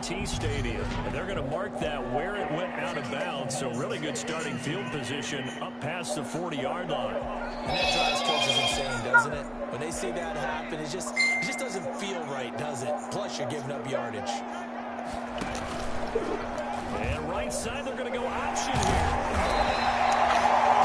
AT&T Stadium. And they're going to mark that where it went out of bounds. So really good starting field position up past the 40-yard line. And that drives coaches insane, doesn't it? When they see that happen, it just doesn't feel right, does it? Plus, you're giving up yardage. And right side, they're going to go option here.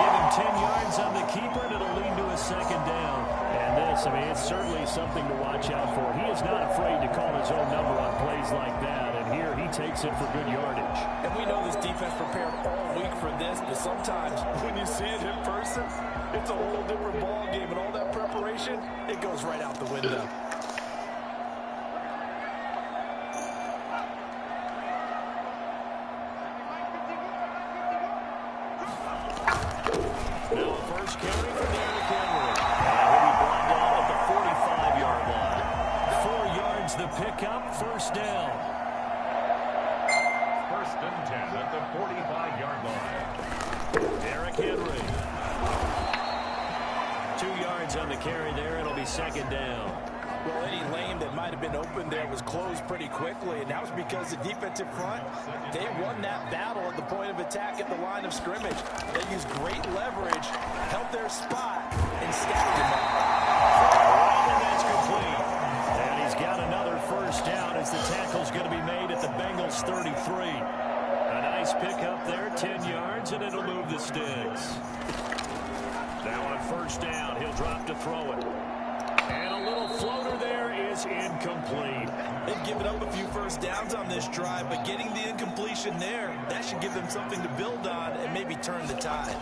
Give him 10 yards on the keeper, and it'll lead to a second down. And this, I mean, it's certainly something to watch out for. He is not afraid to call his own number on plays like that. And here, he takes it for good yardage. And we know this defense prepared all week for this, but sometimes when you see it in person, it's a whole different ball game. And all that preparation, it goes right out the window. Now a first carry for Derrick Henry. And he'll be brought down at the 45-yard line. 4 yards the pickup, first down. First and 10 at the 45-yard line. Derrick Henry. 2 yards on the carry there. It'll be second down. Well, any lane that might have been open there was closed pretty quickly, and that was because the defensive front, they won that battle at the point of attack at the line of scrimmage. They used great leverage, held their spot, and stacked him up. And that's complete. And he's got another first down as the tackle's going to be made at the Bengals 33. A nice pickup there, 10 yards, and it'll move the sticks. Now on first down, he'll drop to throw it. And a little floater there is incomplete. They've given up a few first downs on this drive, but getting the incompletion there, that should give them something to build on and maybe turn the tide.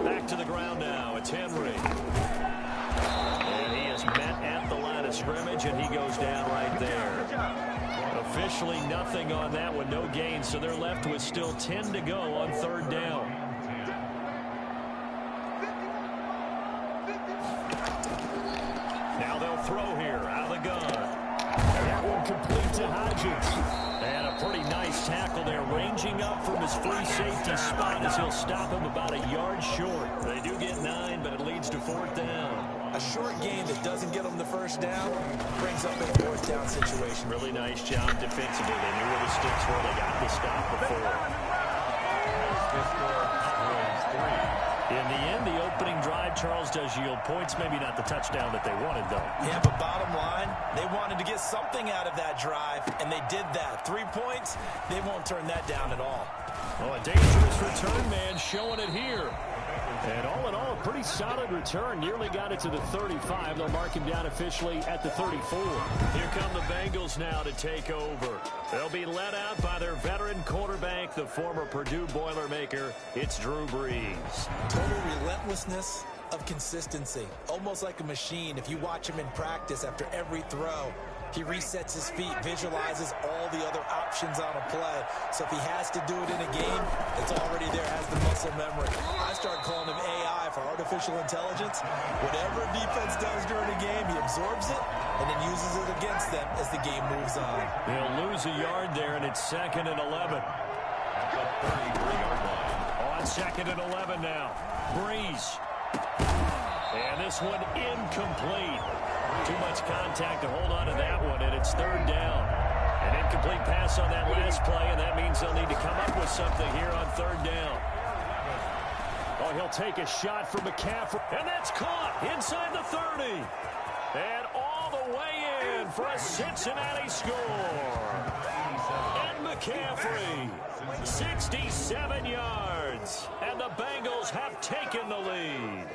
Back to the ground now. It's Henry. And he is met at the line of scrimmage, and he goes down right there. Officially nothing on that one, no gain, so they're left with still 10 to go on third down. Now they'll throw here out of the gun. That one complete to Hodgins. And a pretty nice tackle there, ranging up from his free safety spot as he'll stop him about a yard short. They do get 9, but it leads to fourth down. A short gain that doesn't get them the first down brings up a fourth down situation. Really nice job defensively. They knew where the sticks were. They got the stop before. In the end, the opening drive, Charles, does yield points. Maybe not the touchdown that they wanted, though. Yeah, but bottom line, they wanted to get something out of that drive, and they did that. 3 points, they won't turn that down at all. Oh, a dangerous return man showing it here. And all in all, a pretty solid return. Nearly got it to the 35. They'll mark him down officially at the 34. Here come the Bengals now to take over. They'll be led out by their veteran quarterback, the former Purdue Boilermaker. It's Drew Brees. Total relentlessness of consistency. Almost like a machine. If you watch him in practice after every throw, he resets his feet, visualizes all the other options on a play. So if he has to do it in a game, it's already there, has the muscle memory. I start calling him AI for artificial intelligence. Whatever defense does during a game, he absorbs it and then uses it against them as the game moves on. They'll lose a yard there, and it's 2nd and 11. At the 33-yard line. On 2nd and 11 now. Brees. And this one incomplete. Too much contact to hold on to that one, and it's third down. An incomplete pass on that last play, and that means they'll need to come up with something here on third down. Oh, he'll take a shot from McCaffrey, and that's caught inside the 30. And all the way in for a Cincinnati score. And McCaffrey, 67 yards, and the Bengals have taken the lead.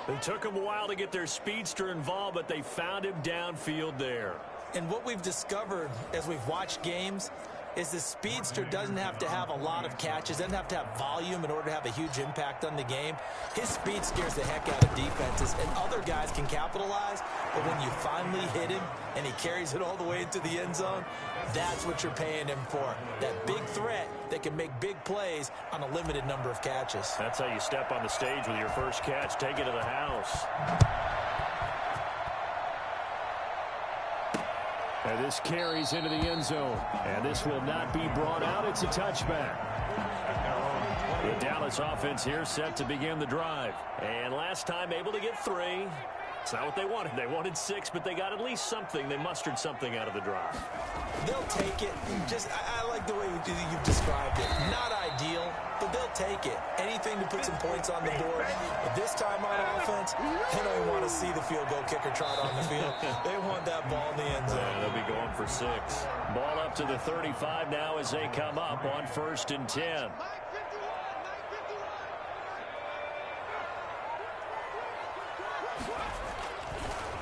It took them a while to get their speedster involved, but they found him downfield there. And what we've discovered as we've watched games is the speedster doesn't have to have a lot of catches, doesn't have to have volume in order to have a huge impact on the game. His speed scares the heck out of defenses, and other guys can capitalize, but when you finally hit him and he carries it all the way into the end zone, that's what you're paying him for. That big threat that can make big plays on a limited number of catches. That's how you step on the stage with your first catch. Take it to the house. And this carries into the end zone. And this will not be brought out. It's a touchback. The Dallas offense here set to begin the drive. And last time able to get 3. It's not what they wanted. They wanted 6, but they got at least something. They mustered something out of the drive. They'll take it. I like the way you've described it. Not ideal, but they'll take it. Anything to put some points on the board. But this time on offense, they don't want to see the field goal kicker trot on the field. They want that ball in the end zone. Yeah, they'll be going for 6. Ball up to the 35 now as they come up on 1st and 10.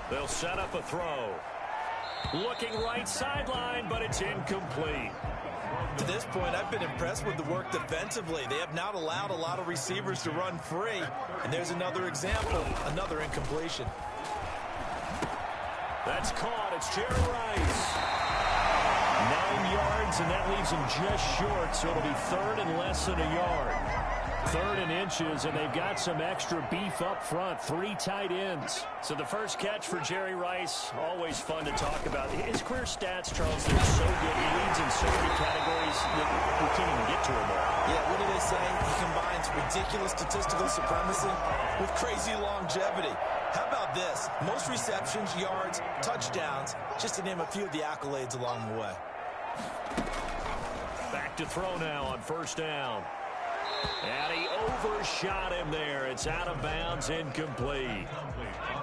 They'll set up a throw. Looking right sideline, but it's incomplete. To this point, I've been impressed with the work defensively. They have not allowed a lot of receivers to run free. And there's another example, another incompletion. That's caught. It's Jerry Rice. 9 yards, and that leaves him just short, so it'll be 3rd and less than a yard. 3rd and inches, and they've got some extra beef up front. 3 tight ends. So the first catch for Jerry Rice, always fun to talk about. His career stats, Charles, they're so good. He leads in so many categories that we can't even get to him all. Yeah, what do they say? He combines ridiculous statistical supremacy with crazy longevity. How about this? Most receptions, yards, touchdowns, just to name a few of the accolades along the way. Back to throw now on 1st down. And he overshot him there. It's out of bounds, incomplete.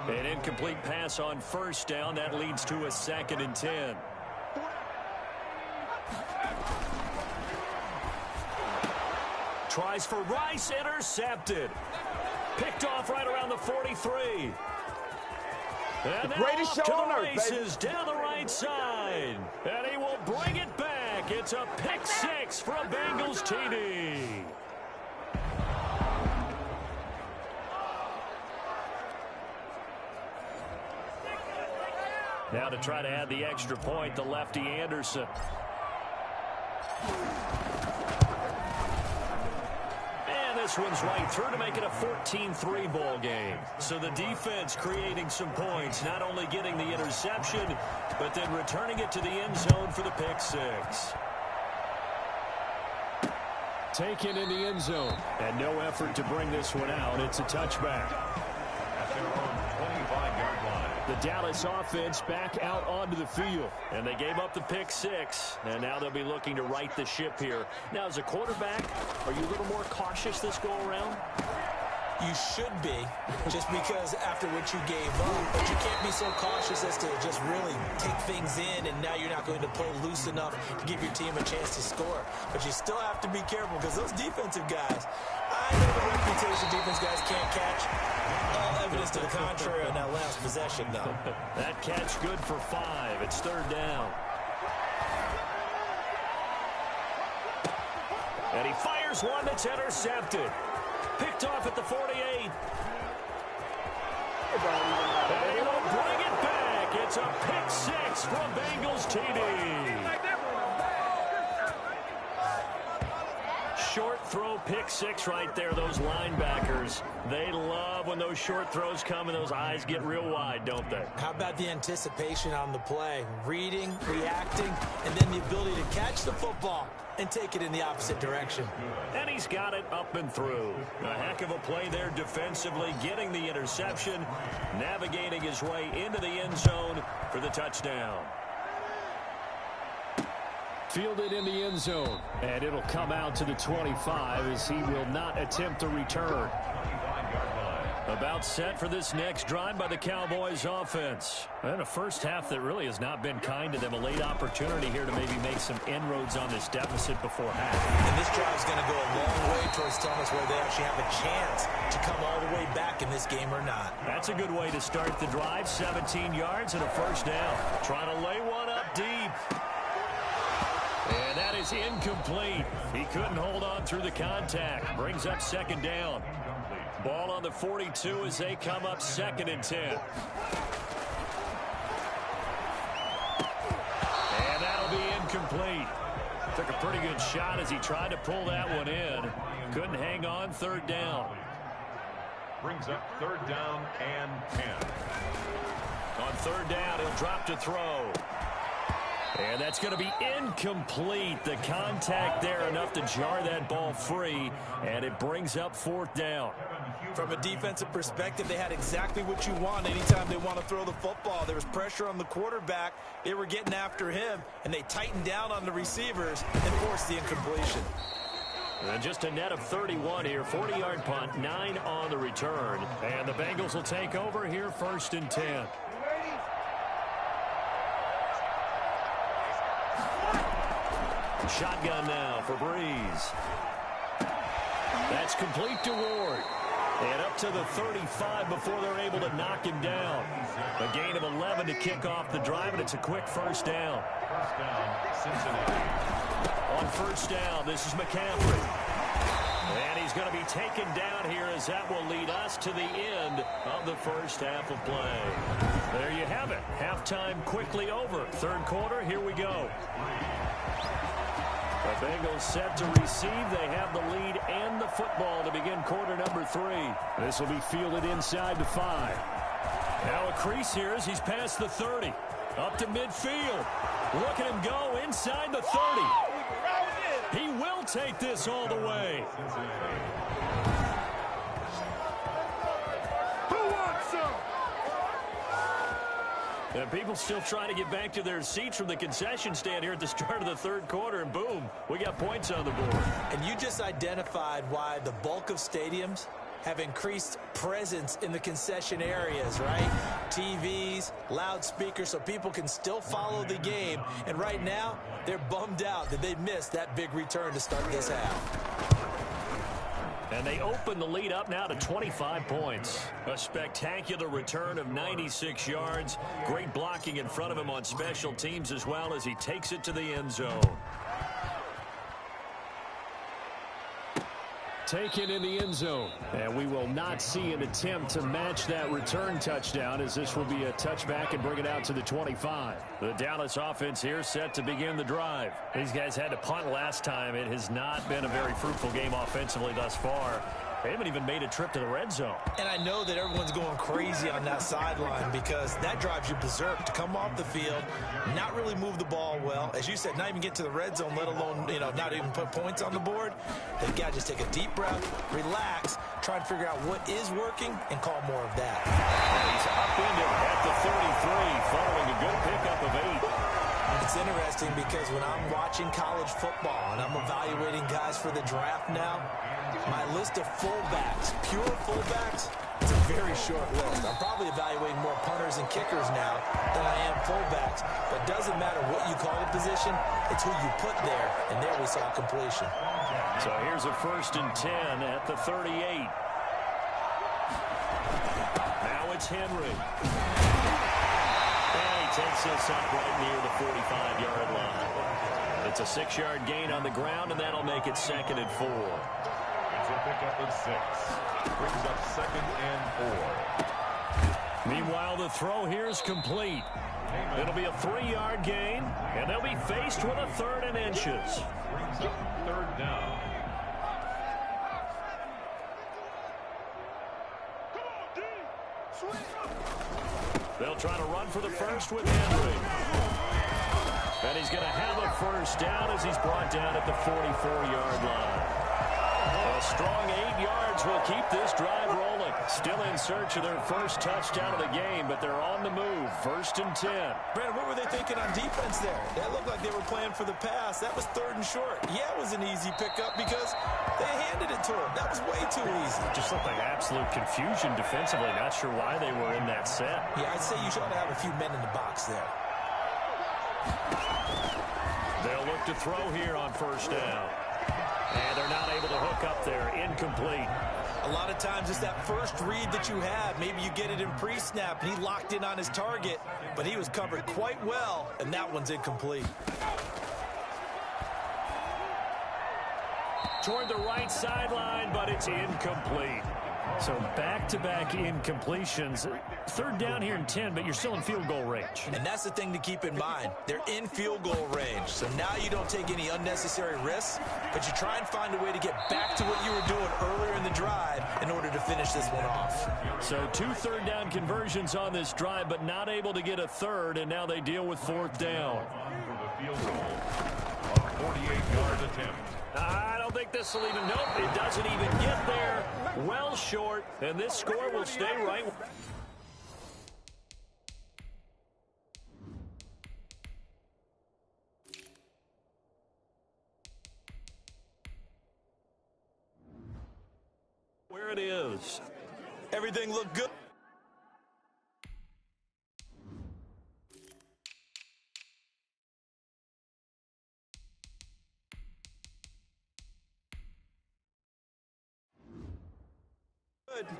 An incomplete pass on 1st down. That leads to a 2nd and 10. Tries for Rice, intercepted. Picked off right around the 43. And then off to the races down the right side. And he will bring it back. It's a pick 6 for a Bengals TD. Now to try to add the extra point, the lefty Anderson. And this one's right through to make it a 14-3 ball game. So the defense creating some points, not only getting the interception, but then returning it to the end zone for the pick 6. Taken in the end zone, and no effort to bring this one out. It's a touchback. At their own 25-yard line. The Dallas offense back out onto the field. And they gave up the pick 6. And now they'll be looking to right the ship here. Now, as a quarterback, are you a little more cautious this go-around? You should be, just because after what you gave up. But you can't be so cautious as to just really take things in, and now you're not going to play loose enough to give your team a chance to score. But you still have to be careful, because those defensive guys, I know the reputation defense guys can't catch. All evidence to the contrary on that last possession, though. That catch good for 5. It's 3rd down. And he fires one that's intercepted. Picked off at the 48. And he will bring it back. It's a pick 6 from Bengals TD. Short throw, pick 6 right there. Those linebackers, they love when those short throws come and those eyes get real wide, don't they? How about the anticipation on the play? Reading, reacting, and then the ability to catch the football and take it in the opposite direction. And he's got it up and through. A heck of a play there defensively, getting the interception, navigating his way into the end zone for the touchdown. Fielded in the end zone, and it'll come out to the 25 as he will not attempt to return. About set for this next drive by the Cowboys offense. And a first half that really has not been kind to them. A late opportunity here to maybe make some inroads on this deficit before half. And this drive is going to go a long way towards telling us whether they actually have a chance to come all the way back in this game or not. That's a good way to start the drive. 17 yards and a 1st down. Trying to lay one up deep. And that is incomplete. He couldn't hold on through the contact. Brings up 2nd down. Ball on the 42 as they come up 2nd and 10. And that'll be incomplete. Took a pretty good shot as he tried to pull that one in. Couldn't hang on. 3rd down. Brings up 3rd down and 10. On 3rd down, he'll drop to throw. And that's going to be incomplete. The contact there enough to jar that ball free, and it brings up 4th down. From a defensive perspective, they had exactly what you want anytime they want to throw the football. There was pressure on the quarterback. They were getting after him, and they tightened down on the receivers and forced the incompletion. And just a net of 31 here, 40-yard punt, 9 on the return. And the Bengals will take over here 1st and 10. Shotgun now for Breeze. That's complete to Ward. And up to the 35 before they're able to knock him down. A gain of 11 to kick off the drive, and it's a quick 1st down. First down, Cincinnati. On 1st down, this is McCaffrey. And he's going to be taken down here as that will lead us to the end of the first half of play. There you have it. Halftime quickly over. 3rd quarter, here we go. The Bengals set to receive. They have the lead and the football to begin quarter number 3. This will be fielded inside the 5. Now a crease here as he's past the 30. Up to midfield. Look at him go inside the 30. He will take this all the way. Who wants some? And people still trying to get back to their seats from the concession stand here at the start of the 3rd quarter, and boom, we got points on the board. And you just identified why the bulk of stadiums have increased presence in the concession areas, right? TVs, loudspeakers, so people can still follow the game. And right now, they're bummed out that they missed that big return to start this half. And they open the lead up now to 25 points. A spectacular return of 96 yards. Great blocking in front of him on special teams as well as he takes it to the end zone. Taken in the end zone. And we will not see an attempt to match that return touchdown as this will be a touchback and bring it out to the 25. The Dallas offense here set to begin the drive. These guys had to punt last time. It has not been a very fruitful game offensively thus far. They haven't even made a trip to the red zone. And I know that everyone's going crazy on that sideline because that drives you berserk to come off the field, not really move the ball well. As you said, not even get to the red zone, let alone, not even put points on the board. They've got to just take a deep breath, relax, try and figure out what is working, and call more of that. He's upended at the 33, following a good pickup of 8. It's interesting because when I'm watching college football and I'm evaluating guys for the draft now, my list of fullbacks, pure fullbacks, it's a very short list. I'm probably evaluating more punters and kickers now than I am fullbacks. But it doesn't matter what you call the position, it's who you put there. And there we saw completion. So here's a 1st and 10 at the 38. Now it's Henry. And he takes this up right near the 45-yard line. It's a 6-yard gain on the ground, and that'll make it 2nd and 4. It's a pickup of 6. Brings up 2nd and 4. Meanwhile, the throw here is complete. It'll be a 3-yard gain, and they'll be faced with a 3rd and inches. Brings up 3rd down. They'll try to run for the first with Henry. And he's going to have a 1st down as he's brought down at the 44-yard line. A strong 8 yards will keep this drive rolling. Still in search of their first touchdown of the game, but they're on the move. 1st and 10. Brandon, what were they thinking on defense there? That looked like they were playing for the pass. That was 3rd and short. Yeah, it was an easy pickup because they handed it to him. That was way too easy. Just looked like absolute confusion defensively. Not sure why they were in that set. Yeah, I'd say you should have a few men in the box there. They'll look to throw here on 1st down. And they're not able to hook up there. Incomplete. A lot of times it's that first read that you have. Maybe you get it in pre-snap, and he locked in on his target, but he was covered quite well, and that one's incomplete. Toward the right sideline, but it's incomplete. So back-to-back incompletions. Third down here in 10, but you're still in field goal range. And that's the thing to keep in mind. They're in field goal range. So now you don't take any unnecessary risks, but you try and find a way to get back to what you were doing earlier in the drive in order to finish this one off. So 2 third-down conversions on this drive, but not able to get a third, and now they deal with 4th down. For the field goal, a 48-yard attempt. I don't think this will even, nope, it doesn't even get there. Well short, and this score will stay right. Where it is. Everything looked good.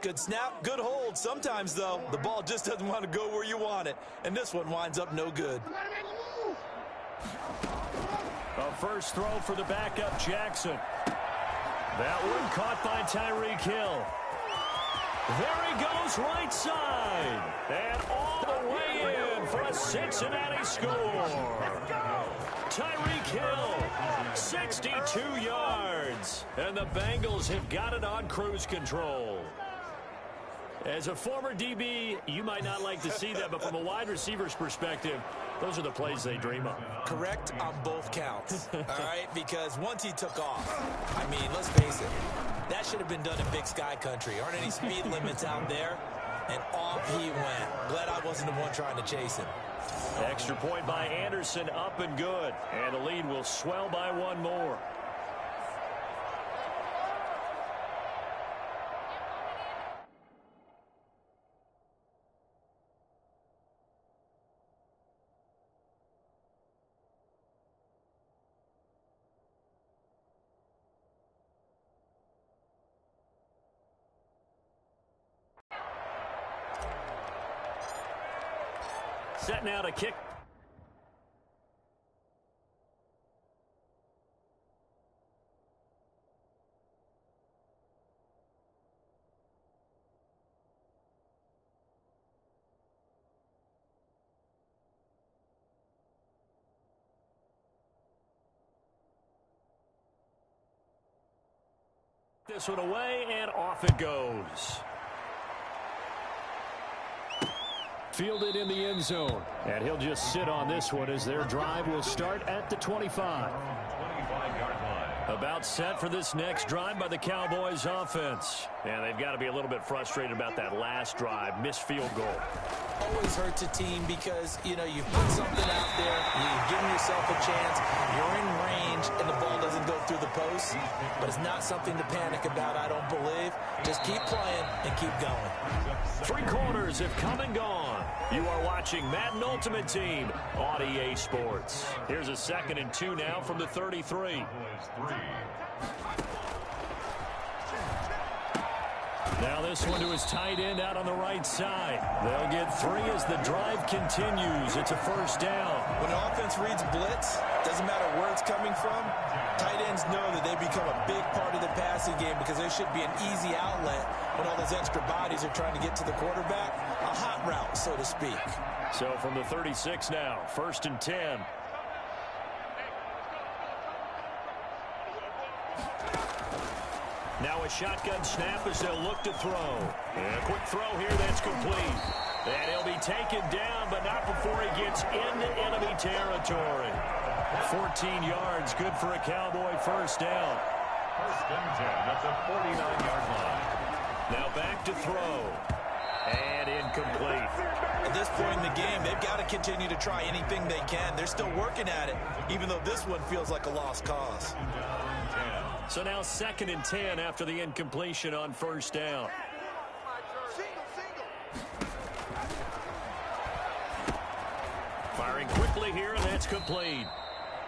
Good snap, good hold. Sometimes, though, the ball just doesn't want to go where you want it. And this one winds up no good. A first throw for the backup, Jackson. That one caught by Tyreek Hill. There he goes, right side. And all the way in for a Cincinnati score. Tyreek Hill, 62 yards. And the Bengals have got it on cruise control. As a former DB, you might not like to see that, but from a wide receiver's perspective, those are the plays they dream of. Correct on both counts, all right? Because once he took off, I mean, let's face it, that should have been done in Big Sky Country. Aren't any speed limits out there? And off he went. Glad I wasn't the one trying to chase him. Extra point by Anderson, up and good. And the lead will swell by 1 more. Set now to kick. This one away, and off it goes. Fielded in the end zone. And he'll just sit on this one as their drive will start at the 25. 25-yard line. About set for this next drive by the Cowboys offense. And they've got to be a little bit frustrated about that last drive. Missed field goal. Always hurts a team because, you know, you put something out there, you've given yourself a chance, you're in range, and the ball doesn't go through the post. But it's not something to panic about, I don't believe. Just keep playing and keep going. 3 quarters have come and gone. You are watching Madden Ultimate Team on EA Sports. Here's a 2nd and 2 now from the 33. Now this one to his tight end out on the right side. They'll get 3 as the drive continues. It's a first down. When an offense reads blitz, doesn't matter where it's coming from, tight ends know that they become a big part of the passing game because there should be an easy outlet when all those extra bodies are trying to get to the quarterback. A hot route, so to speak. So from the 36 now, 1st and 10. Now a shotgun snap as they'll look to throw. And a quick throw here that's complete. And he'll be taken down, but not before he gets into enemy territory. 14 yards, good for a Cowboy first down. 1st and 10 at the 49-yard line. Now back to throw. And incomplete. At this point in the game, they've got to continue to try anything they can. They're still working at it, even though this one feels like a lost cause. So now 2nd and 10 after the incompletion on first down. Firing quickly here, and that's complete.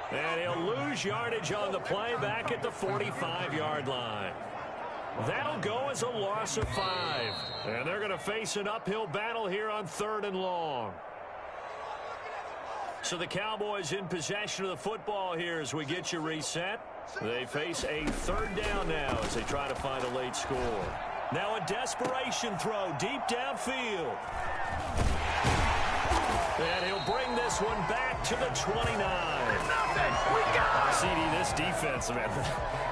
And he'll lose yardage on the play back at the 45-yard line. That'll go as a loss of 5. And they're going to face an uphill battle here on 3rd and long. So the Cowboys in possession of the football here as we get you reset. They face a 3rd down now as they try to find a late score. Now a desperation throw deep downfield. And he'll bring this one back to the 29. CD, this defense, man,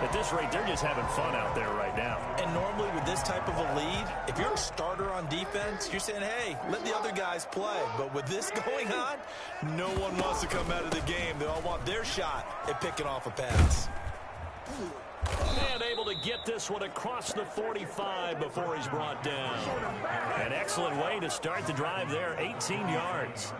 at this rate, they're just having fun out there right now. And normally with this type of a lead, if you're a starter on defense, you're saying, hey, let the other guys play. But with this going on, no one wants to come out of the game. They all want their shot at picking off a pass. And able to get this one across the 45 before he's brought down. An excellent way to start the drive there, 18 yards.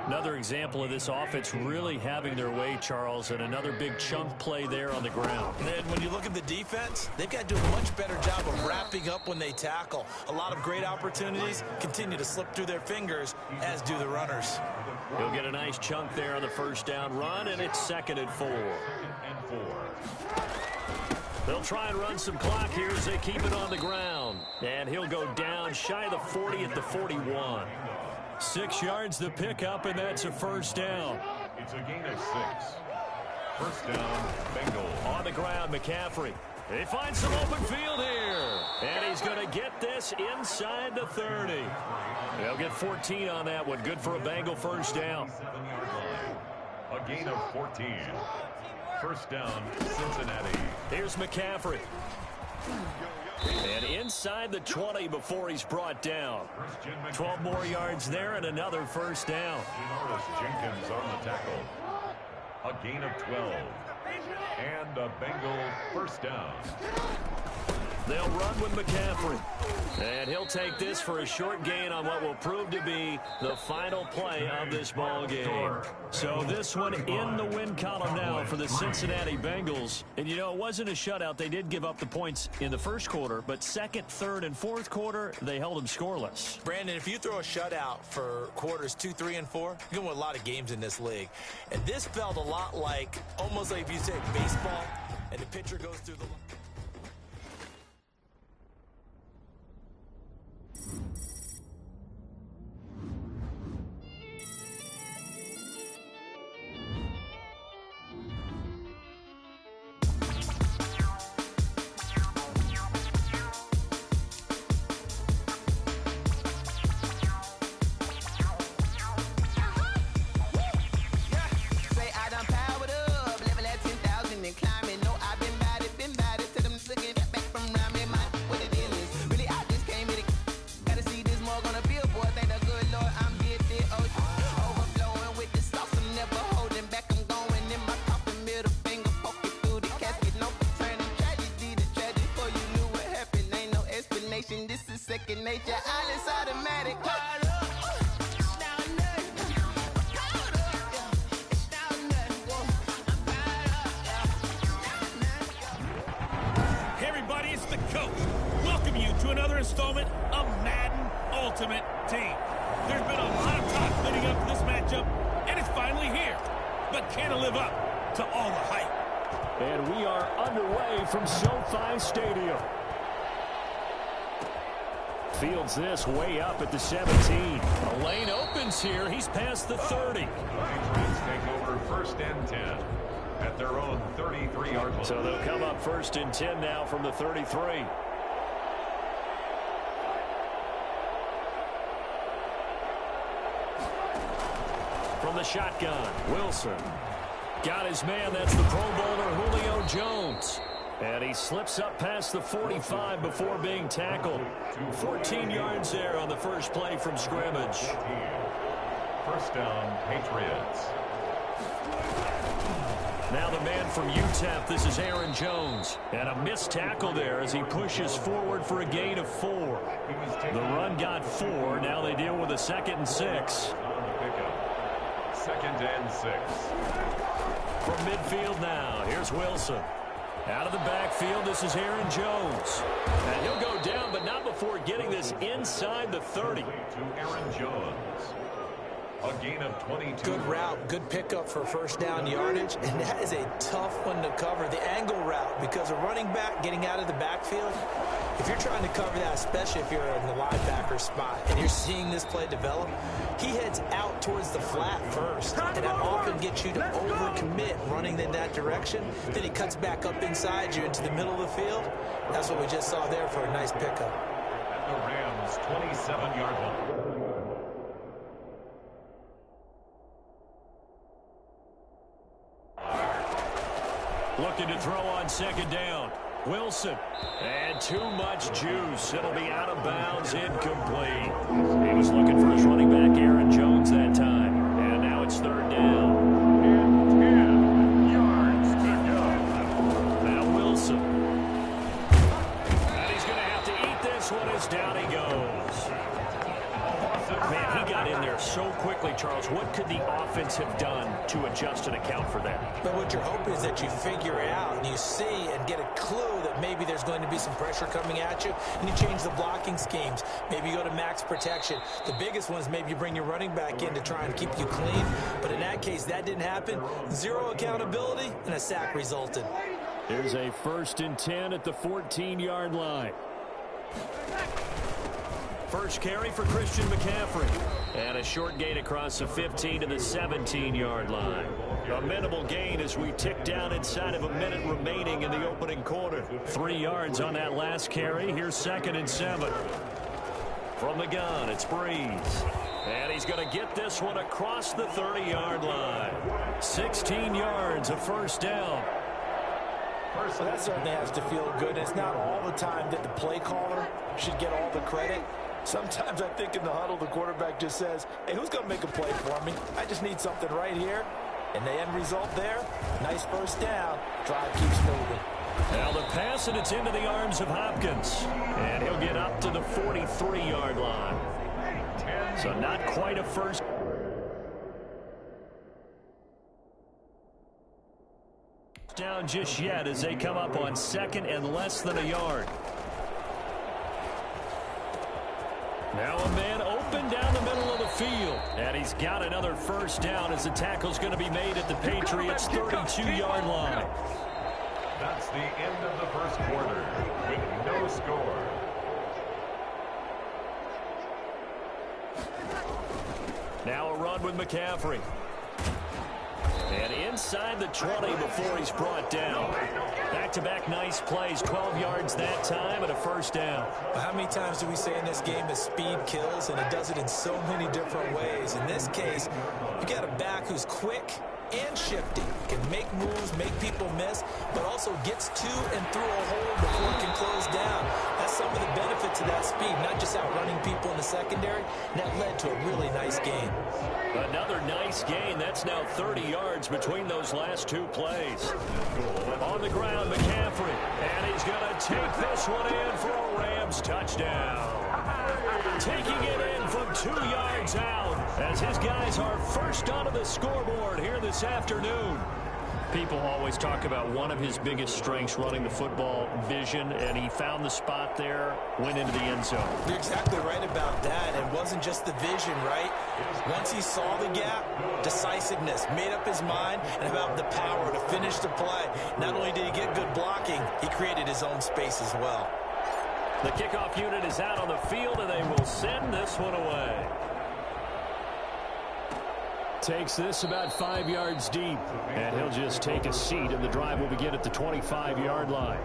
Another example of this offense really having their way, Charles, and another big chunk play there on the ground. And then when you look at the defense, they've got to do a much better job of wrapping up when they tackle. A lot of great opportunities continue to slip through their fingers, as do the runners. He'll get a nice chunk there on the first down run, and it's 2nd and 4. They'll try and run some clock here as they keep it on the ground. And he'll go down shy of the 40 at the 41. 6 yards the pickup, and that's a first down. It's a gain of 6. First down, Bengals. On the ground, McCaffrey. He finds some open field here. And he's going to get this inside the 30. They'll get 14 on that one. Good for a Bengal first down. 7-yard line. A gain of 14. First down, Cincinnati. Here's McCaffrey. And inside the 20 before he's brought down. 12 more yards there and another first down. Jenkins on the tackle. A gain of 12. And a Bengal first down. They'll run with McCaffrey. And he'll take this for a short gain on what will prove to be the final play of this ball game. So this one in the win column now for the Cincinnati Bengals. And, you know, it wasn't a shutout. They did give up the points in the first quarter, but second, third, and fourth quarter, they held them scoreless. Brandon, if you throw a shutout for quarters 2, 3, and 4, you're going to win a lot of games in this league. And this felt a lot like, almost like if you say baseball, and the pitcher goes through the... installment of Madden Ultimate Team. There's been a lot of talk leading up to this matchup, and it's finally here. But can it live up to all the hype? And we are underway from SoFi Stadium. Fields this way up at the 17. A lane opens here. He's past the 30. Patriots take over 1st and 10 at their own 33-yard line. So they'll come up 1st and 10 now from the 33. From the shotgun, Wilson. Got his man, that's the Pro Bowler Julio Jones. And he slips up past the 45 before being tackled. 14 yards there on the first play from scrimmage. First down, Patriots. Now the man from UTEP, this is Aaron Jones. And a missed tackle there as he pushes forward for a gain of 4. The run got 4. Now they deal with a 2nd and 6. 2nd and 6. From midfield now, here's Wilson. Out of the backfield, this is Aaron Jones. And he'll go down, but not before getting this inside the 30. To Aaron Jones. A gain of 22. Good route, good pickup for first down yardage, and that is a tough one to cover. The angle route, because a running back getting out of the backfield, if you're trying to cover that, especially if you're in the linebacker spot, and you're seeing this play develop, he heads out towards the flat first, and that often gets you to overcommit running in that direction. Then he cuts back up inside you into the middle of the field. That's what we just saw there for a nice pickup. the Rams' 27-yard line. Looking to throw on second down. Wilson. And too much juice. It'll be out of bounds, incomplete. He was looking for his running back, Aaron Jones, that time. And now it's third down. And 10 yards to go. Now Wilson. And he's going to have to eat this one as down he goes. Man, he got in there so quickly, Charles. What could the offense have done to adjust and account for that? But what you're hoping is that you figure it out and you see and get a clue that maybe there's going to be some pressure coming at you, and you change the blocking schemes. Maybe you go to max protection. The biggest one is maybe you bring your running back in to try and keep you clean. But in that case, that didn't happen. Zero accountability, and a sack resulted. Here's a 1st and 10 at the 14-yard line. First carry for Christian McCaffrey. And a short gain across the 15 to the 17-yard line. A minimal gain as we tick down inside of a minute remaining in the opening quarter. 3 yards on that last carry. Here's 2nd and 7. From the gun, it's Breeze. And he's going to get this one across the 30-yard line. 16 yards, a first down. Well, that certainly has to feel good. It's not all the time that the play caller should get all the credit. Sometimes I think in the huddle, the quarterback just says, hey, who's going to make a play for me? I just need something right here. And the end result there, nice first down. Drive keeps moving. Now the pass, and it's into the arms of Hopkins. And he'll get up to the 43-yard line. So not quite a first. Down just yet as they come up on 2nd and less than a yard. Now a man open down the middle of the field. And he's got another first down as the tackle's going to be made at the Patriots' 32-yard line. That's the end of the first quarter with no score. Now a run with McCaffrey. And inside the 20 before he's brought down. Back-to-back nice plays, 12 yards that time and a first down. How many times do we say in this game that speed kills, and it does it in so many different ways? In this case, you got a back who's quick and shifty, can make moves, make people miss, but also gets to and through a hole before it can close down. That's some of the benefits of that speed, not just outrunning people in the secondary. And that led to a really nice gain. Another nice gain. That's now 30 yards between those last 2 plays. On the ground, McCaffrey. And he's going to take this one in for a Rams touchdown. Taking it in from 2 yards out as his guys are first onto the scoreboard here this afternoon. People always talk about one of his biggest strengths, running the football, vision, and he found the spot there, went into the end zone. You're exactly right about that. It wasn't just the vision, right? Once he saw the gap, decisiveness, made up his mind, and about the power to finish the play. Not only did he get good blocking, he created his own space as well. The kickoff unit is out on the field, and they will send this one away. Takes this about 5 yards deep, and he'll just take a seat, and the drive will begin at the 25-yard line.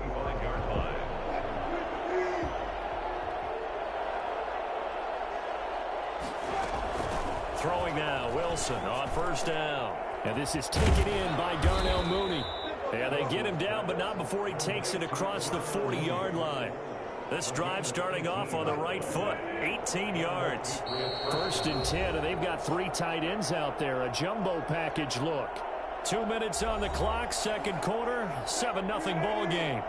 Throwing now, Wilson on first down. And this is taken in by Darnell Mooney. And they get him down, but not before he takes it across the 40-yard line. This drive starting off on the right foot, 18 yards. 1st and 10, and they've got 3 tight ends out there, a jumbo package look. 2 minutes on the clock, 2nd quarter, 7-0 ball game.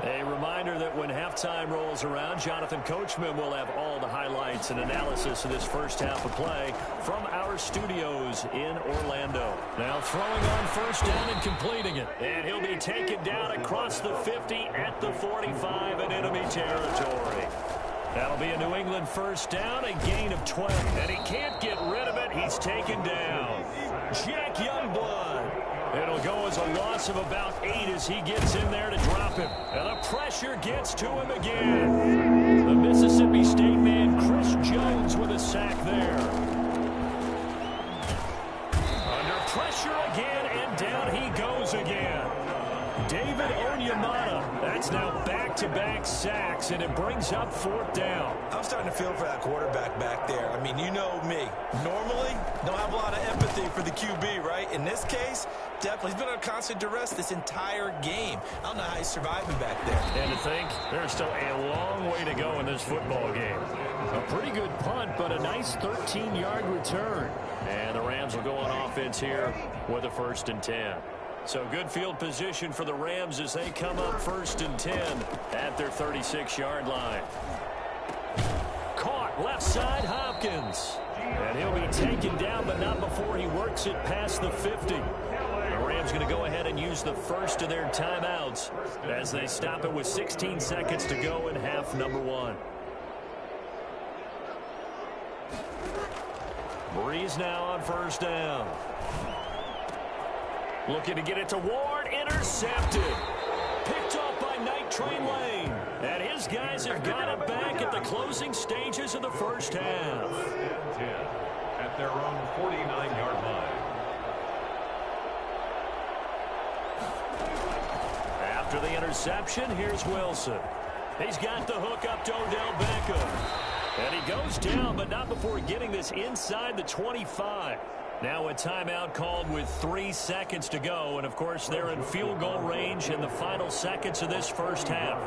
A reminder that when halftime rolls around, Jonathan Coachman will have all the highlights and analysis of this first half of play from our studios in Orlando. Now throwing on first down and completing it. And he'll be taken down across the 50 at the 45 in enemy territory. That'll be a New England first down, a gain of 12. And he can't get rid of it. He's taken down. Jack Youngblood. It'll go as a loss of about 8 as he gets in there to drop him. And the pressure gets to him again. The Mississippi State man, Chris Jones, with a sack there. Under pressure again, and down he goes again. David Onyemata. That's now back-to-back sacks, and it brings brings up 4th down. I'm starting to feel for that quarterback back there. I mean, you know me. Normally, don't have a lot of empathy for the QB, right? In this case, definitely. He's been under constant duress this entire game. I don't know how he's surviving back there. And to think, there's still a long way to go in this football game. A pretty good punt, but a nice 13-yard return. And the Rams will go on offense here with a 1st and 10. So good field position for the Rams as they come up 1st and 10 at their 36-yard line. Caught left side, Hopkins. And he'll be taken down, but not before he works it past the 50. The Rams going to go ahead and use the first of their timeouts as they stop it with 16 seconds to go in half number 1. Breeze now on 1st down. Looking to get it to Ward. Intercepted. Picked off by Night Train Lane. And his guys have got it back at the closing stages of the first half. 10 at their own 49-yard line. After the interception, here's Wilson. He's got the hook up to Odell Beckham. And he goes down, but not before getting this inside the 25. Now a timeout called with 3 seconds to go. And, of course, they're in field goal range in the final seconds of this first half.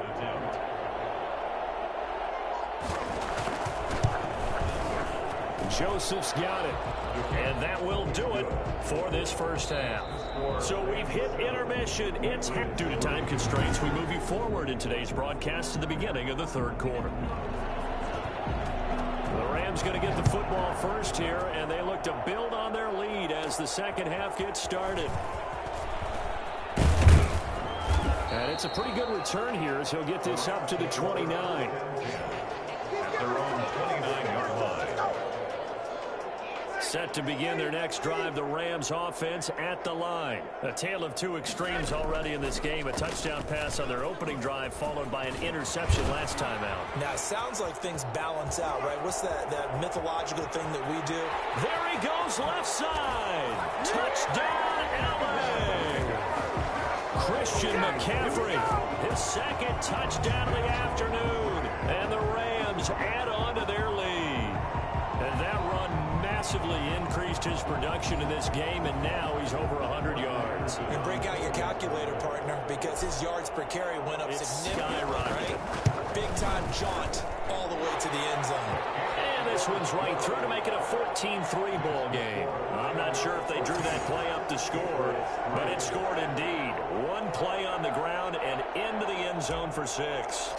Joseph's got it. And that will do it for this first half. So we've hit intermission. It's due to time constraints. We move you forward in today's broadcast to the beginning of the 3rd quarter. The Rams going to get the football first here, and they look to build on their lead as the second half gets started. And it's a pretty good return here as he'll get this up to the 29. At their own 29-yard line. Set to begin their next drive, the Rams offense at the line. A tale of 2 extremes already in this game. A touchdown pass on their opening drive followed by an interception last time out. Now, it sounds like things balance out, right? What's that mythological thing that we do? There he goes, left side. Touchdown, LA. Christian McCaffrey, his 2nd touchdown of the afternoon. And the Rams add on to their lead. And that run massively increased his production in this game, and now he's over 100 yards. And break out your calculator, partner, because his yards per carry went up significantly, right? Big-time jaunt all the way to the end zone. And this one's right through to make it a 14-3 ball game. I'm not sure if they drew that play up to score, but it scored indeed. 1 play on the ground and into the end zone for 6.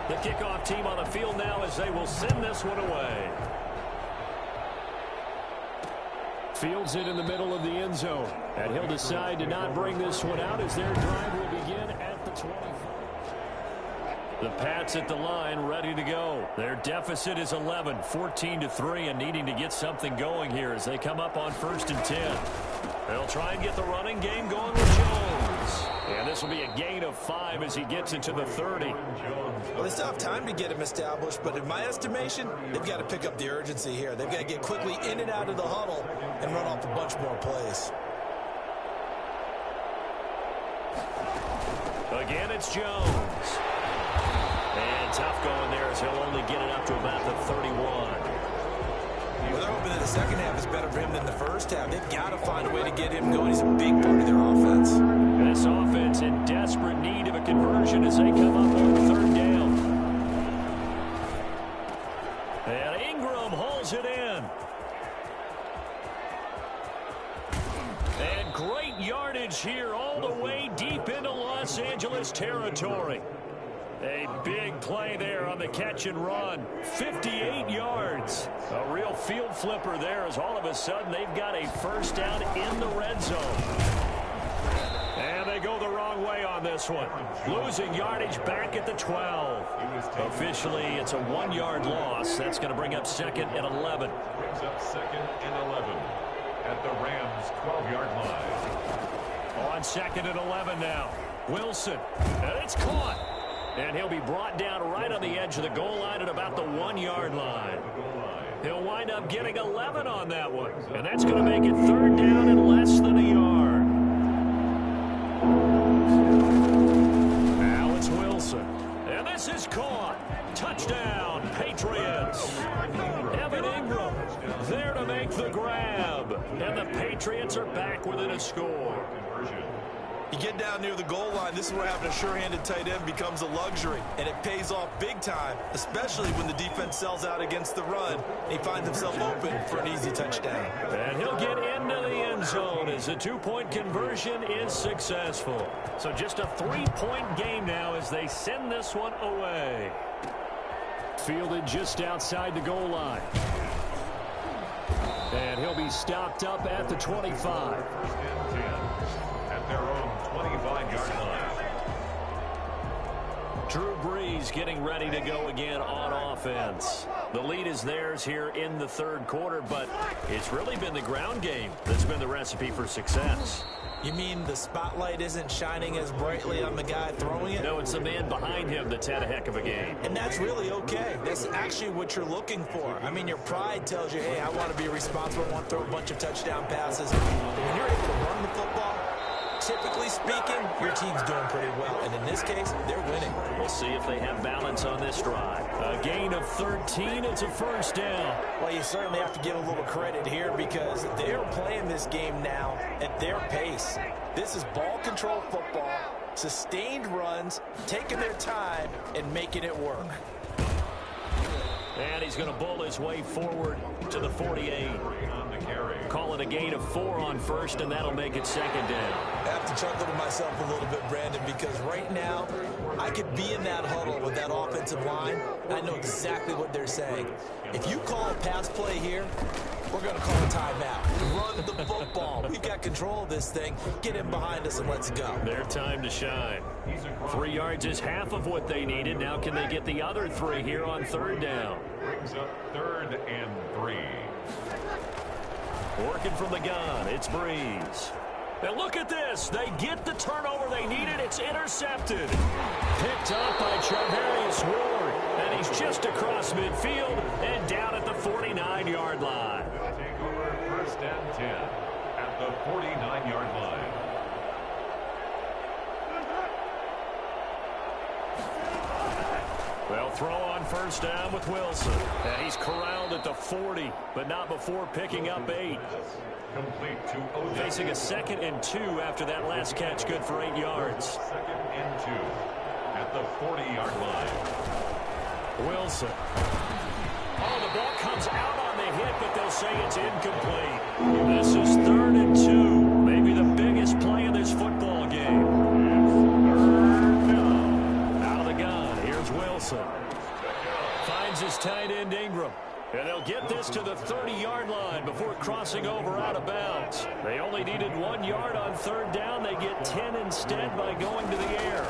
The kickoff team on the field now as they will send this one away. Fields it in the middle of the end zone. And he'll decide to not bring this one out as their drive will begin at the 25. The Pats at the line ready to go. Their deficit is 11, 14-3, and needing to get something going here as they come up on 1st and 10. They'll try and get the running game going with Jones. And this will be a gain of 5 as he gets into the 30. Well, they still have time to get him established, but in my estimation, they've got to pick up the urgency here. They've got to get quickly in and out of the huddle and run off a bunch more plays. Again, it's Jones. And tough going there as he'll only get it up to about the 31. Well, they're hoping that the second half is better for him than the first half. They've got to find a way to get him going. He's a big part of their offense. And this offense in desperate need of a conversion as they come up on 3rd down. And Ingram hauls it in. And great yardage here all the way deep into Los Angeles territory. A big play there on the catch and run. 58 yards. A real field flipper there as all of a sudden they've got a first down in the red zone. And they go the wrong way on this one. Losing yardage back at the 12. Officially, it's a 1-yard loss. That's going to bring up 2nd and 11. Brings up 2nd and 11 at the Rams' 12-yard line. On 2nd and 11 now. Wilson. And it's caught. And he'll be brought down right on the edge of the goal line at about the 1-yard line. He'll wind up getting 11 on that one. And that's going to make it 3rd down and less than a yard. Now it's Wilson. And This is caught. Touchdown, Patriots. Evan Ingram there to make the grab. And the Patriots are back within a score. You get down near the goal line, this is where having a sure-handed tight end becomes a luxury, and it pays off big time, especially when the defense sells out against the run. He finds himself open for an easy touchdown. And he'll get into the end zone as the two-point conversion is successful. So just a three-point game now as they send this one away. Fielded just outside the goal line. And he'll be stopped up at the 25. At their own 25-yard line. Drew Brees getting ready to go again on offense. The lead is theirs here in the third quarter, but it's really been the ground game that's been the recipe for success. You mean the spotlight isn't shining as brightly on the guy throwing it? No, it's the man behind him that's had a heck of a game. And that's really okay. That's actually what you're looking for. I mean, your pride tells you, hey, I want to be responsible. I want to throw a bunch of touchdown passes. But when you're able to run the football, typically speaking, your team's doing pretty well. And in this case, they're winning. We'll see if they have balance on this drive. A gain of 13. It's a first down. Well, you certainly have to give a little credit here because they're playing this game now at their pace. This is ball control football, sustained runs, taking their time, and making it work. And he's going to bull his way forward to the 48. Calling a gain of 4 on first, and that'll make it second down. I have to chuckle to myself a little bit, Brandon, because right now I could be in that huddle with that offensive line. I know exactly what they're saying. If you call a pass play here, we're going to call a timeout. Run the football. We've got control of this thing. Get in behind us and let's go. Their time to shine. 3 yards is half of what they needed. Now can they get the other 3 here on third down? Brings up 3rd and 3. Working from the gun, it's Brees. And look at this. They get the turnover they needed. It's intercepted. Picked up by Charvarius Ward. And he's just across midfield and down at the 49-yard line. Take over 1st and 10 at the 49-yard line. Well, throw on first down with Wilson. And he's corralled at the 40, but not before picking up 8. Complete to Odell. Facing a 2nd and 2 after that last catch, good for 8 yards. 2nd and 2 at the 40-yard line. Wilson. Oh, the ball comes out on the hit, but they'll say it's incomplete. This is 3rd and 2. Maybe the biggest play of this football game. Out of the gun. Here's Wilson. Finds his tight end Ingram. And they'll get this to the 30-yard line before crossing over out of bounds. They only needed 1 yard on third down. They get 10 instead by going to the air.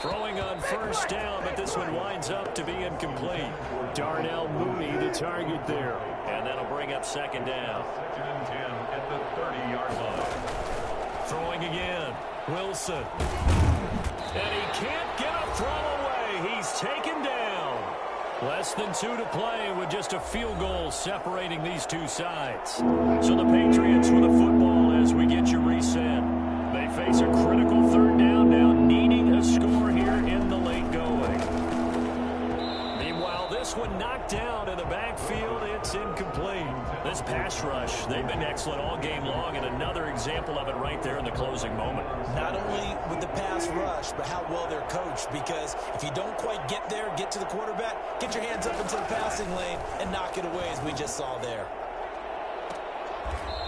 Throwing on first down, but this one winds up to be incomplete. Darnell Mooney, the target there. And that'll bring up second down. 2nd and 10 at the 30-yard line. Throwing again. Wilson. And he can't get a throw away. He's taken down. Less than 2 to play with just a field goal separating these two sides. So the Patriots with a football as we get you reset. They face a critical third down now, needing a score here in the late going. Meanwhile, this one knocked down in the backfield. It's incomplete. This pass rush, they've been excellent all game long, and another example of it right there in the closing moment. Not only with the pass rush, but how well they're coached, because if you don't quite get there, get to the quarterback, get your hands up into the passing lane and knock it away as we just saw there.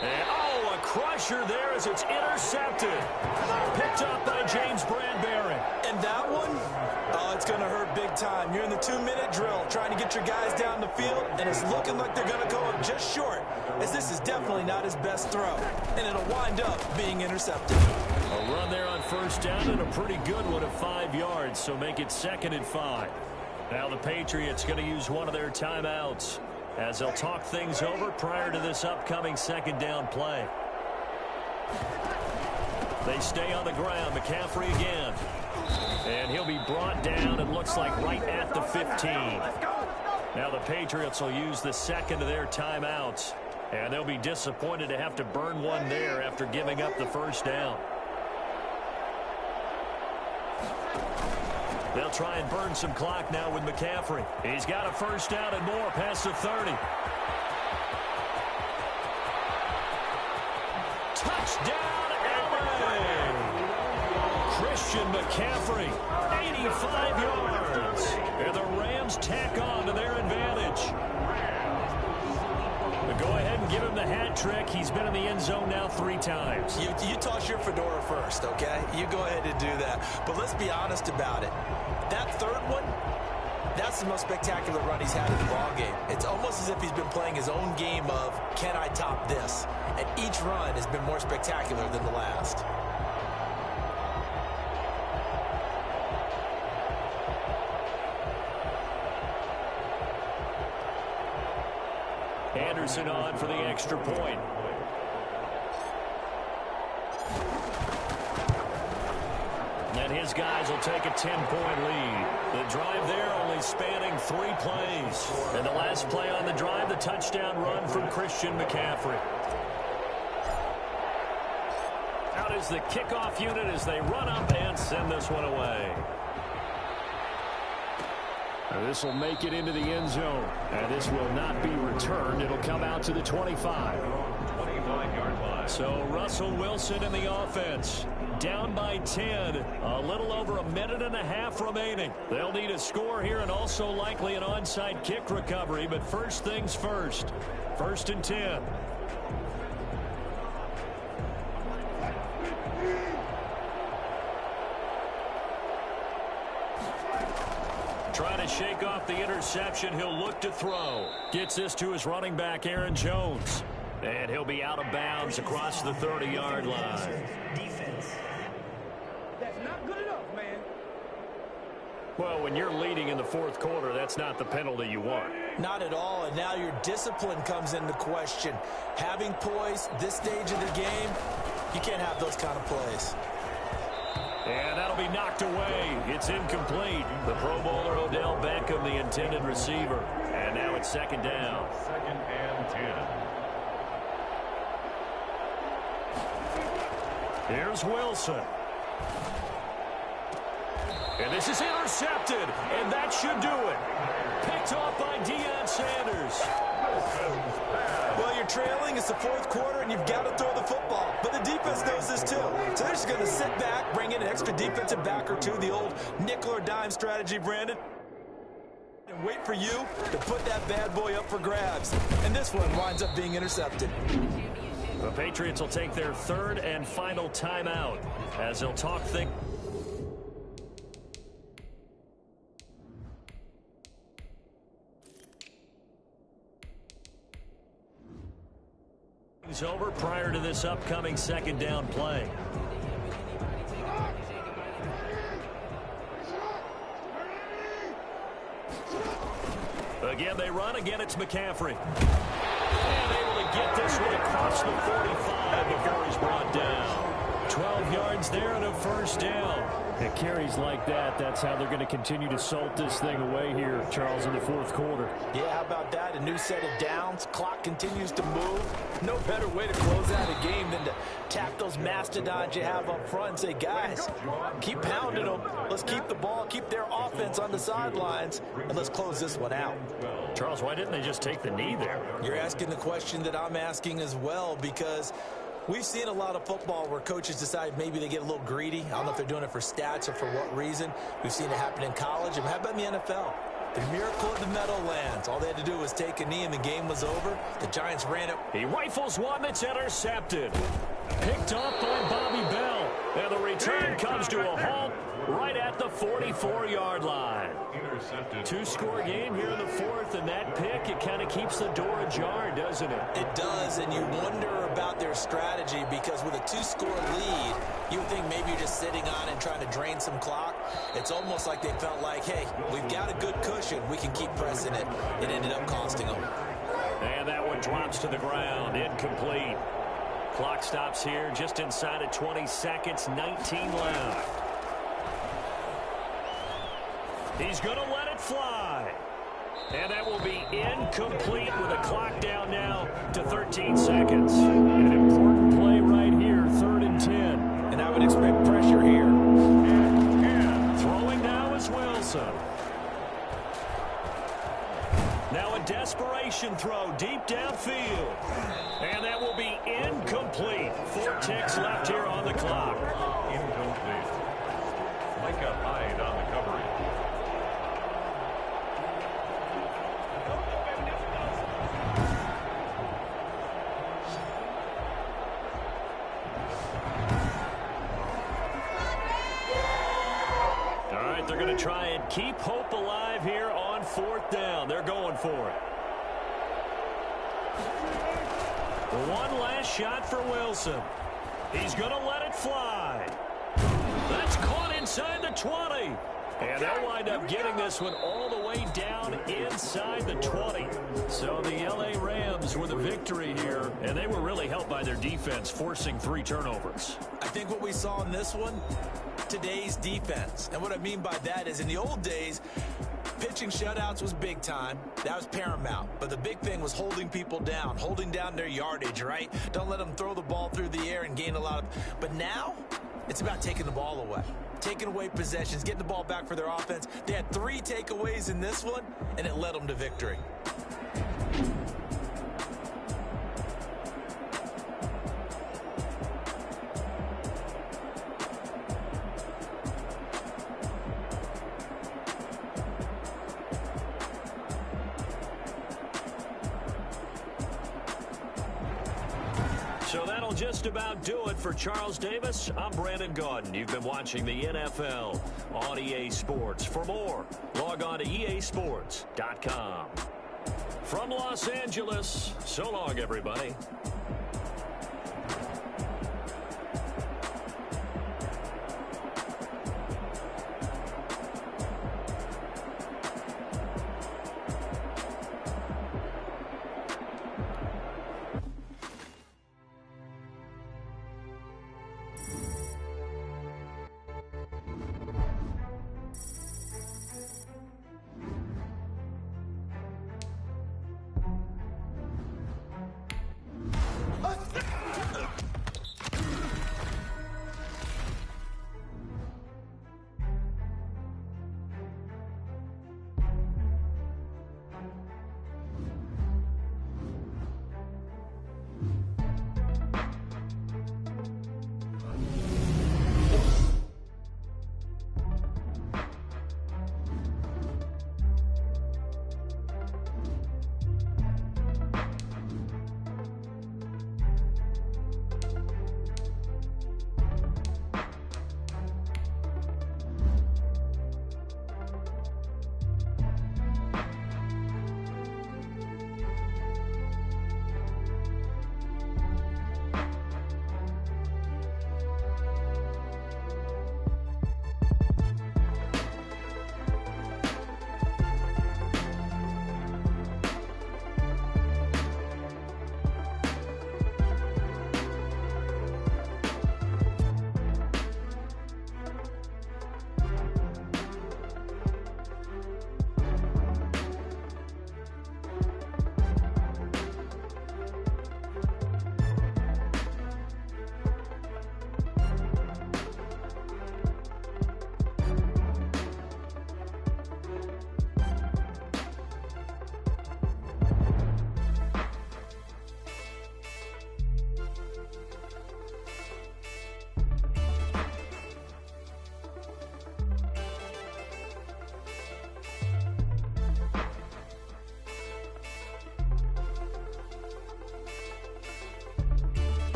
And, oh, a crusher there as it's intercepted. Picked up by James Bradbury. And that one, oh, it's going to hurt big time. You're in the 2-minute drill trying to get your guys down the field, and it's looking like they're going to go up just short, as this is definitely not his best throw, and it'll wind up being intercepted. A run there on first down and a pretty good one of 5 yards, so make it 2nd and 5. Now the Patriots going to use one of their timeouts as they'll talk things over prior to this upcoming second down play. They stay on the ground. McCaffrey again. And he'll be brought down, it looks like, right at the 15. Now the Patriots will use the second of their timeouts. And they'll be disappointed to have to burn one there after giving up the first down. They'll try and burn some clock now with McCaffrey. He's got a first down and more past the 30. Touchdown, LA! Christian McCaffrey, 85 yards. And the Rams tack on to their advantage. But go ahead and give him the hat trick. He's been in the end zone now 3 times. You toss your fedora first, okay? You go ahead and do that. But let's be honest about it. That third one, that's the most spectacular run he's had in the ballgame. It's almost as if he's been playing his own game of, can I top this? And each run has been more spectacular than the last. Anderson on for the extra point. And his guys will take a 10-point lead. The drive there only spanning 3 plays. And the last play on the drive, the touchdown run from Christian McCaffrey. Out is the kickoff unit as they run up and send this one away. This will make it into the end zone. And this will not be returned. It'll come out to the 25. 25-yard line. So Russell Wilson in the offense. Down by 10. A little over a minute and a half remaining. They'll need a score here and also likely an onside kick recovery. But first things first. 1st and 10. Trying to shake off the interception. He'll look to throw. Gets this to his running back, Aaron Jones. And he'll be out of bounds across the 30-yard line. Defense. That's not good enough, man. Well, when you're leading in the 4th quarter, that's not the penalty you want. Not at all, and now your discipline comes into question. Having poise this stage of the game, you can't have those kind of plays. And that'll be knocked away. It's incomplete. The Pro Bowler Odell Beckham, the intended receiver. And now it's 2nd down. 2nd and 10. Here's Wilson. And this is intercepted. And that should do it. Picked off by Deion Sanders. Well, you're trailing. It's the 4th quarter, and you've got to throw the football. But the defense knows this, too. So they're just going to sit back, bring in an extra defensive back or two, the old nickel or dime strategy, Brandon, and wait for you to put that bad boy up for grabs. And this one winds up being intercepted. The Patriots will take their 3rd and final timeout as they'll talk things over prior to this upcoming 2nd down play. Again, they run. Again, it's McCaffrey. And able to get this one across the 45 before he's brought down. 12 yards there and a 1st down. It carries like that. That's how they're going to continue to salt this thing away here, Charles, in the 4th quarter. Yeah, how about that? A new set of downs. Clock continues to move. No better way to close out a game than to tap those mastodons you have up front and say, guys, keep pounding them. Let's keep the ball, keep their offense on the sidelines, and let's close this one out. Charles, why didn't they just take the knee there? You're asking the question that I'm asking as well, because we've seen a lot of football where coaches decide maybe they get a little greedy. I don't know if they're doing it for stats or for what reason. We've seen it happen in college. And how about in the NFL? The miracle of the Meadowlands. All they had to do was take a knee and the game was over. The Giants ran it. He rifles one that's intercepted. Picked off by Bobby Bell. And the return comes to a halt right at the 44-yard line. Intercepted. 2-score game here in the 4th, and that pick, it kind of keeps the door ajar, doesn't it? It does, and you wonder about their strategy, because with a 2-score lead, you would think maybe you're just sitting on and trying to drain some clock. It's almost like they felt like, hey, we've got a good cushion. We can keep pressing it. It ended up costing them. And that one drops to the ground. Incomplete. Clock stops here just inside of 20 seconds. 19 left. He's going to let it fly. And that will be incomplete with a clock down now to 13 seconds. An important play right here, 3rd and 10. And I would expect pressure here. And throwing now as well. Wilson. Now a desperation throw deep downfield. And that will be incomplete. 4 ticks left here on the clock. Incomplete. Micah Hyde on the coverage. All right, they're going to try and keep hope alive here on 4th down. They're going for it. One last shot for Wilson. He's going to let it fly. That's caught inside the 20. And they'll wind up getting this one all the way down inside the 20. So the L.A. Rams were the victory here, and they were really helped by their defense, forcing 3 turnovers. I think what we saw in this one, today's defense. And what I mean by that is in the old days, pitching shutouts was big time. That was paramount. But the big thing was holding people down, holding down their yardage, right? Don't let them throw the ball through the air and gain a lot of... But now, it's about taking the ball away. Taking away possessions, getting the ball back for their offense. They had 3 takeaways in this one, and it led them to victory. So that'll just about do it for Charles Davis. I'm Brandon Gaudin. You've been watching the NFL on EA Sports. For more, log on to easports.com. From Los Angeles, so long, everybody.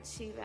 cheap.